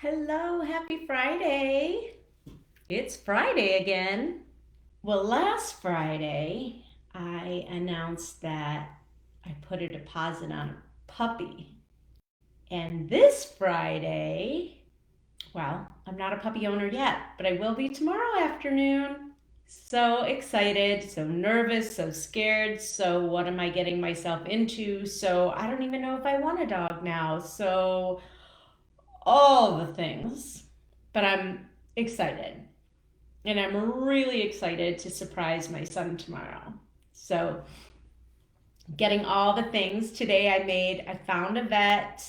Hello, happy Friday. It's Friday again. Well, last Friday, I announced that I put a deposit on a puppy. And this Friday, well, I'm not a puppy owner yet, but I will be tomorrow afternoon. So excited, so nervous, so scared. So, what am I getting myself into? So, I don't even know if I want a dog now. So, all the things. But I'm excited. And I'm really excited to surprise my son tomorrow. So, getting all the things. Today I found a vet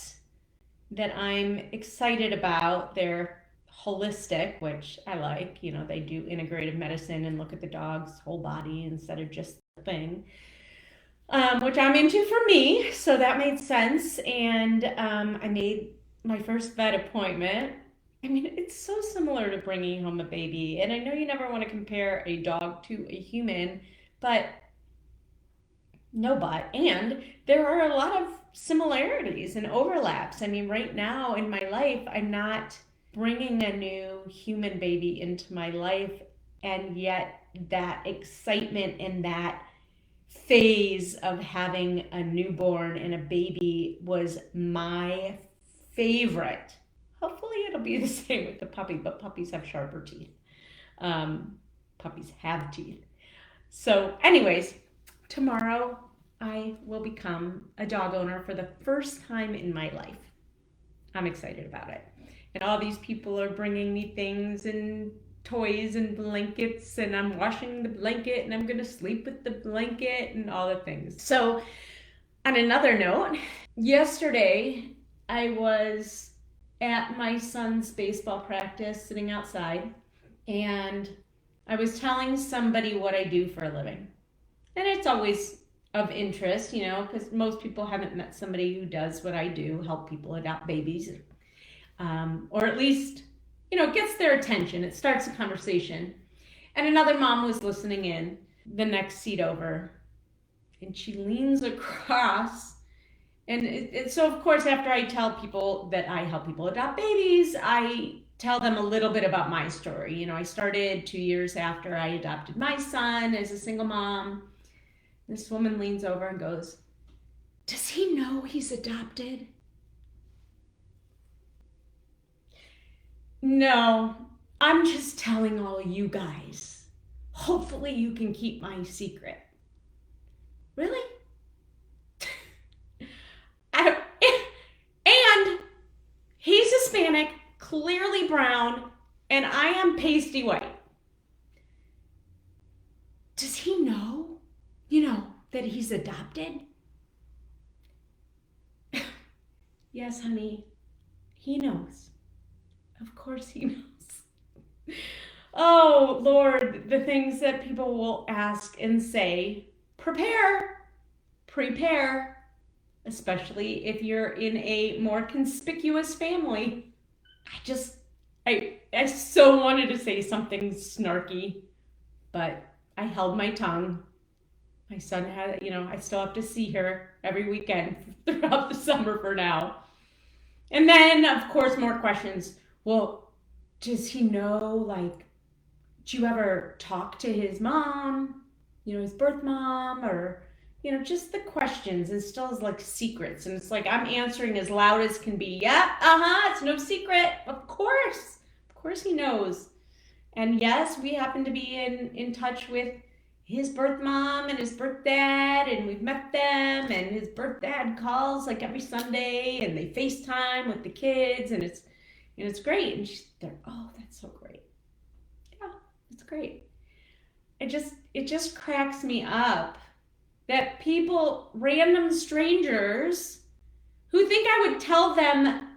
that I'm excited about. They're holistic, which I like. They do integrative medicine and look at the dog's whole body instead of just the thing, which I'm into for me. So that made sense. And I made my first vet appointment. I mean, it's so similar to bringing home a baby. And I know you never want to compare a dog to a human, but no, but. And there are a lot of similarities and overlaps. I mean, right now in my life, I'm not bringing a new human baby into my life. And yet, that excitement and that phase of having a newborn and a baby was my favorite. Hopefully, it'll be the same with the puppy, but puppies have sharper teeth. Um, Puppies have teeth. So, anyways, tomorrow I will become a dog owner for the first time in my life. I'm excited about it. And all these people are bringing me things and toys and blankets, and I'm washing the blanket and I'm going to sleep with the blanket and all the things. So, on another note, yesterday I was at my son's baseball practice sitting outside, and I was telling somebody what I do for a living. And it's always of interest, because most people haven't met somebody who does what I do, help people adopt babies, or at least, it gets their attention. It starts a conversation. And another mom was listening in the next seat over, and she leans across. And so, of course, after I tell people that I help people adopt babies, I tell them a little bit about my story. I started 2 years after I adopted my son as a single mom. This woman leans over and goes, "Does he know he's adopted?" No, I'm just telling all you guys. Hopefully, you can keep my secret. Really? I, and he's Hispanic, clearly brown, and I am pasty white. Does he know, that he's adopted? Yes, honey, he knows. Of course he knows. Oh, Lord, the things that people will ask and say. Prepare, especially if you're in a more conspicuous family. I so wanted to say something snarky, but I held my tongue. My son had, I still have to see her every weekend throughout the summer for now. And then, of course, more questions. Well, does he know, like, do you ever talk to his mom, his birth mom, or, just the questions and still is like secrets. And it's like I'm answering as loud as can be. Yeah, it's no secret. Of course. Of course he knows. And yes, we happen to be in touch with his birth mom and his birth dad, and we've met them, and his birth dad calls like every Sunday, and they FaceTime with the kids, and it's great. And they're, oh, that's so great. Yeah, it's great. It just cracks me up that people, random strangers, who think I would tell them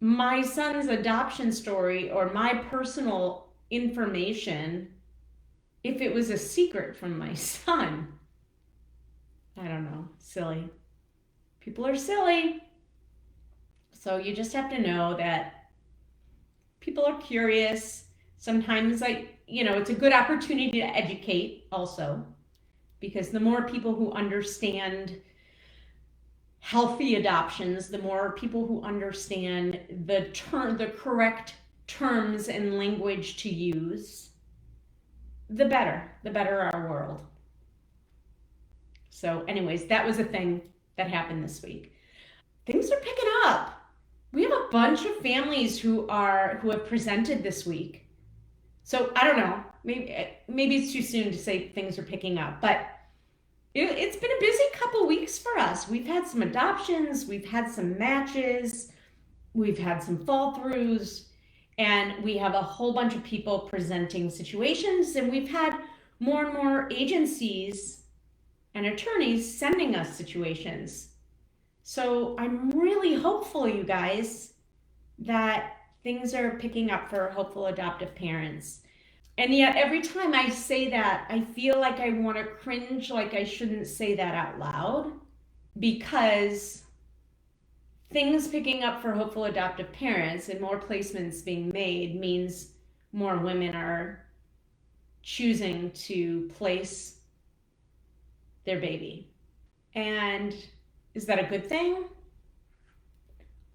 my son's adoption story or my personal information if it was a secret from my son. I don't know, silly. People are silly. So you just have to know that people are curious. Sometimes it's a good opportunity to educate also, because the more people who understand healthy adoptions, the more people who understand the correct terms and language to use, the better our world. So anyways, that was a thing that happened this week. Things are picking up. We have a bunch of families who have presented this week. So I don't know, maybe it's too soon to say things are picking up, but it's been a busy couple weeks for us. We've had some adoptions, we've had some matches, we've had some fall throughs, and we have a whole bunch of people presenting situations, and we've had more and more agencies and attorneys sending us situations. So I'm really hopeful, you guys, that things are picking up for hopeful adoptive parents. And yet every time I say that, I feel like I want to cringe, like I shouldn't say that out loud, because things picking up for hopeful adoptive parents and more placements being made means more women are choosing to place their baby. And is that a good thing?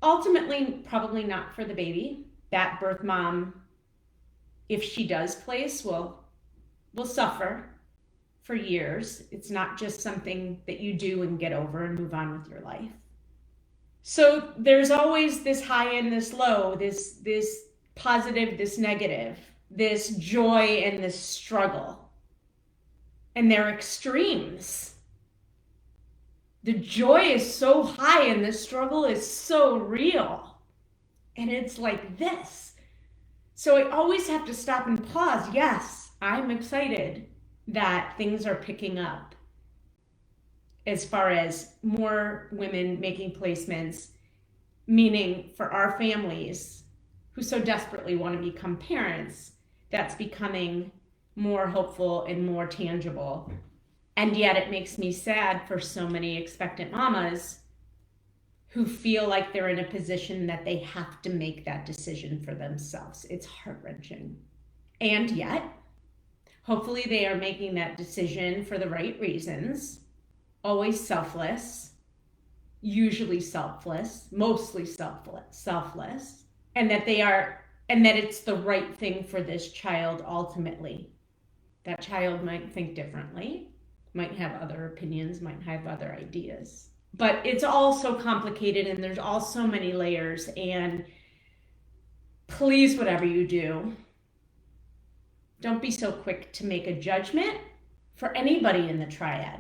Ultimately, probably not for the baby. That birth mom, if she does place, will suffer for years. It's not just something that you do and get over and move on with your life. So there's always this high and this low, this positive, this negative, this joy and this struggle. And they're extremes. The joy is so high and the struggle is so real. And it's like this. So I always have to stop and pause. Yes, I'm excited that things are picking up as far as more women making placements, meaning for our families who so desperately want to become parents, that's becoming more hopeful and more tangible. And yet it makes me sad for so many expectant mamas who feel like they're in a position that they have to make that decision for themselves. It's heart-wrenching. And yet, hopefully they are making that decision for the right reasons, always selfless, usually selfless, mostly selfless, and that it's the right thing for this child ultimately. That child might think differently, might have other opinions, might have other ideas. But it's all so complicated and there's all so many layers, and please, whatever you do, don't be so quick to make a judgment for anybody in the triad,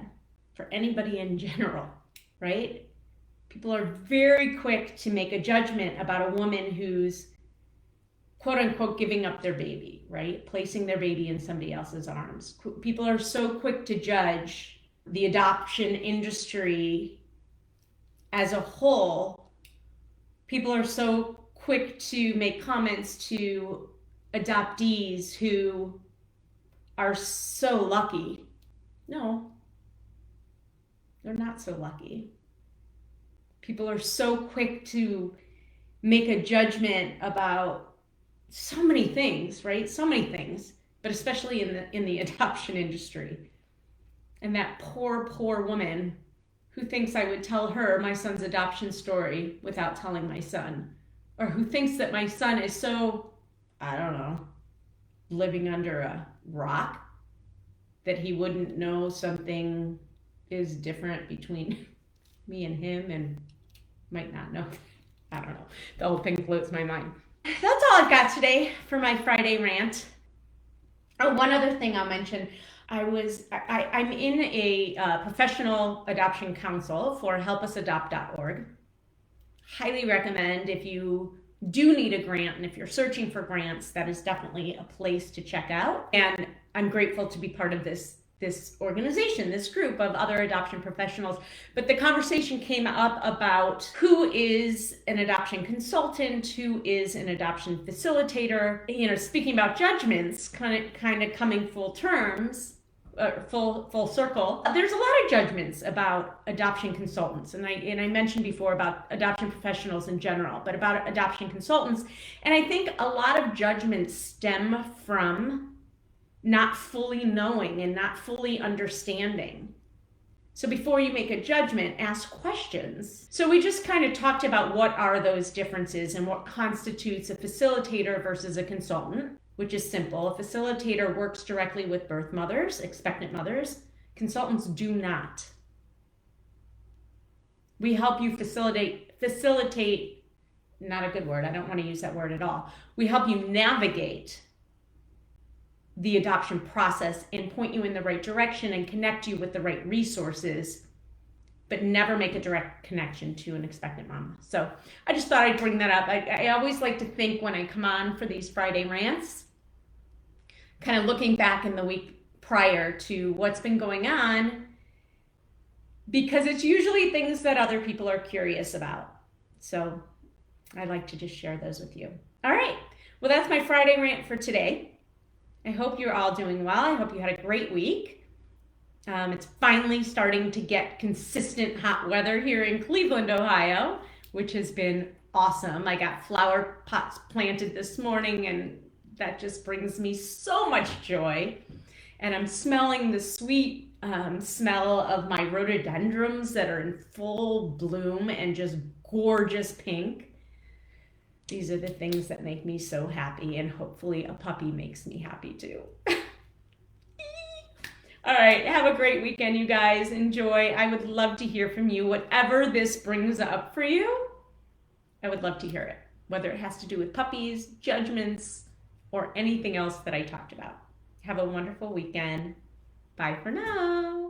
for anybody in general, right? People are very quick to make a judgment about a woman who's quote unquote giving up their baby, right? Placing their baby in somebody else's arms. People are so quick to judge the adoption industry as a whole. People are so quick to make comments to adoptees who are so lucky. No, they're not so lucky. People are so quick to make a judgment about so many things, right? So many things, but especially in the adoption industry. And that poor woman who thinks I would tell her my son's adoption story without telling my son, or who thinks that my son is so, I don't know, living under a rock that he wouldn't know something is different between me and him, and might not know. I don't know. The whole thing floats my mind. That's all I've got today for my Friday rant. Oh, one other thing I'll mention. I'm in a professional adoption council for helpusadopt.org. Highly recommend, if you do need a grant and if you're searching for grants, that is definitely a place to check out. And I'm grateful to be part of this organization, this group of other adoption professionals. But the conversation came up about who is an adoption consultant, who is an adoption facilitator. You know, speaking about judgments, kind of coming full terms, full circle. There's a lot of judgments about adoption consultants, and I mentioned before about adoption professionals in general, but about adoption consultants. And I think a lot of judgments stem from not fully knowing and not fully understanding. So before you make a judgment, ask questions. So we just kind of talked about what are those differences and what constitutes a facilitator versus a consultant, which is simple. A facilitator works directly with birth mothers, expectant mothers. Consultants do not. We help you facilitate, not a good word, I don't want to use that word at all. We help you navigate the adoption process and point you in the right direction and connect you with the right resources, but never make a direct connection to an expectant mom. So I just thought I'd bring that up. I always like to think when I come on for these Friday rants, kind of looking back in the week prior to what's been going on, because it's usually things that other people are curious about. So I like to just share those with you. All right, well, that's my Friday rant for today. I hope you're all doing well. I hope you had a great week. It's finally starting to get consistent hot weather here in Cleveland, Ohio, which has been awesome. I got flower pots planted this morning, and that just brings me so much joy. And I'm smelling the sweet smell of my rhododendrons that are in full bloom and just gorgeous pink. These are the things that make me so happy, and hopefully a puppy makes me happy too. All right, have a great weekend, you guys. Enjoy. I would love to hear from you. Whatever this brings up for you, I would love to hear it, whether it has to do with puppies, judgments, or anything else that I talked about. Have a wonderful weekend. Bye for now.